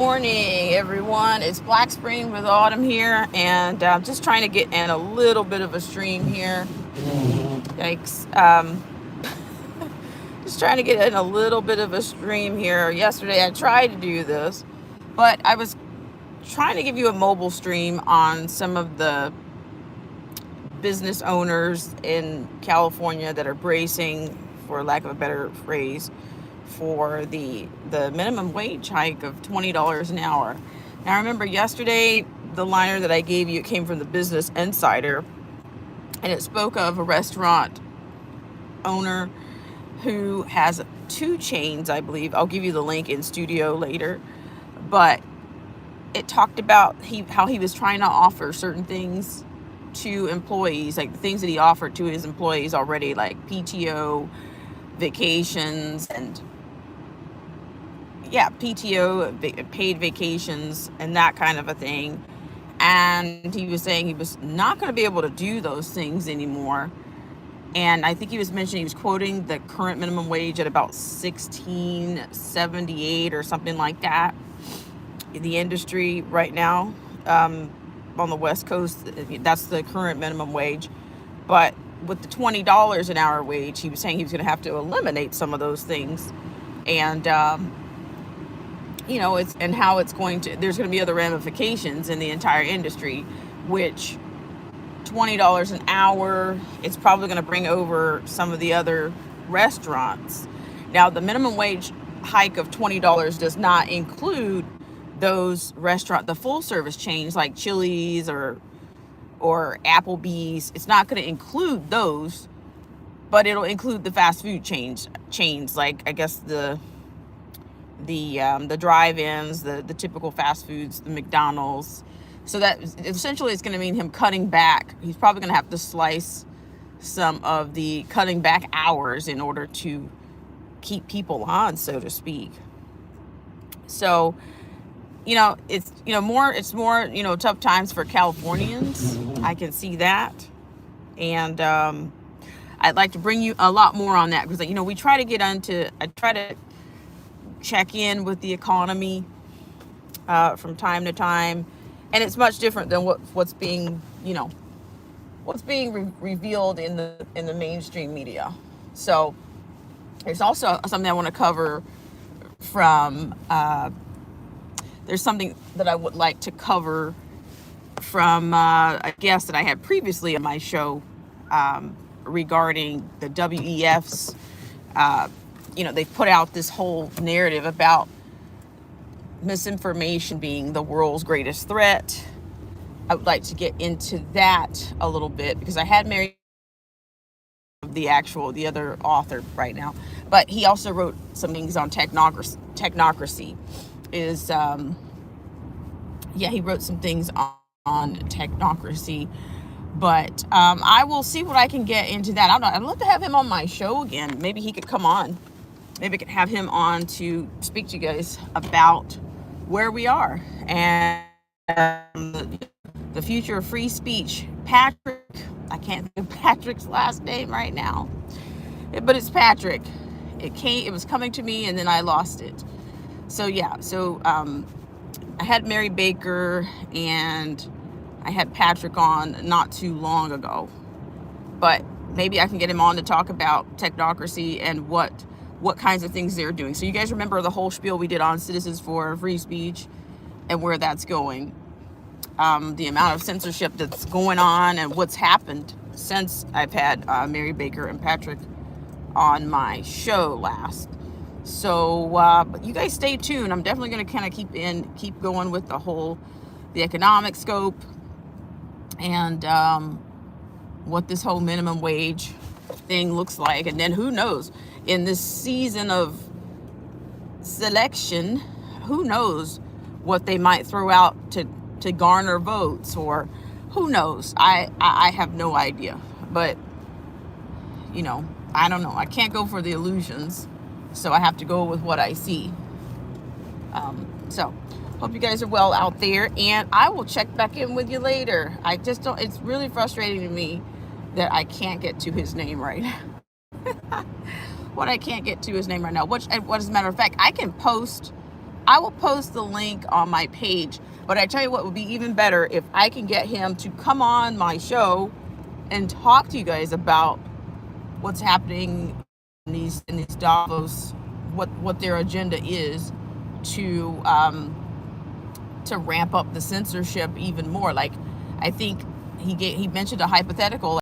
Morning, everyone. It's Black Spring with Autumn here, and just trying to get in a little bit of a stream here. Yikes. Just trying to get in a little bit of a stream here. Yesterday, I tried to do this, but I was trying to give you a mobile stream on some of the business owners in California that are bracing, for lack of a better phrase, for the minimum wage hike of $20 an hour. Now, I remember yesterday the liner that I gave you, it came from the Business Insider, and it spoke of a restaurant owner who has two chains, I believe. I'll give you the link in studio later, but it talked about how he was trying to offer certain things to employees, like the things that he offered to his employees already, like PTO, vacations, and PTO, paid vacations, and that kind of a thing. And he was saying he was not going to be able to do those things anymore. And I think he was mentioning, he was quoting the current minimum wage at about $16.78 or something like that in the industry right now. On the West Coast, that's the current minimum wage. But with the $20 an hour wage, he was saying he was going to have to eliminate some of those things. And it's and how it's going to, there's going to be other ramifications in the entire industry, which $20 an hour, it's probably going to bring over some of the other restaurants. Now, the minimum wage hike of $20 does not include those the full service chains like Chili's or Applebee's. It's not going to include those, but it'll include the fast food chains like, I guess, the drive-ins, the typical fast foods, the McDonald's. So that essentially it's going to mean him cutting back. He's probably going to have to slice some of the cutting back hours in order to keep people on, so to speak. So, it's more tough times for Californians. I can see that. And I'd like to bring you a lot more on that, because we try to I try to check in with the economy from time to time, and it's much different than what's being revealed in the mainstream media. So there's also something I want to cover from there's something that I would like to cover from a guest that I had previously on my show regarding the WEF's. They put out this whole narrative about misinformation being the world's greatest threat. I would like to get into that a little bit, because I had Mary, the other author right now, but he also wrote some things on technocracy. He wrote some things on technocracy, but I will see what I can get into that. I don't know. I'd love to have him on my show again. Maybe he could come on. Maybe I could have him on to speak to you guys about where we are and the future of free speech. Patrick, I can't think of Patrick's last name right now, but it's Patrick. It was coming to me and then I lost it. So I had Mary Baker and I had Patrick on not too long ago, but maybe I can get him on to talk about technocracy and what kinds of things they're doing. So you guys remember the whole spiel we did on Citizens for Free Speech and where that's going, the amount of censorship that's going on and what's happened since I've had Mary Baker and Patrick on my show last. So but you guys stay tuned. I'm definitely going to kind of keep going with the economic scope and what this whole minimum wage thing looks like. And then who knows, in this season of selection, who knows what they might throw out to garner votes, or who knows. I have no idea, but I don't know. I can't go for the illusions, so I have to go with what I see. So hope you guys are well out there, and I will check back in with you later. I just don't, it's really frustrating to me that I can't get to his name right now. What I can't get to his name right now. What as a matter of fact, I can post I will post the link on my page. But I tell you what would be even better if I can get him to come on my show and talk to you guys about what's happening in these Davos, what their agenda is to ramp up the censorship even more. Like, I think he mentioned a hypothetical.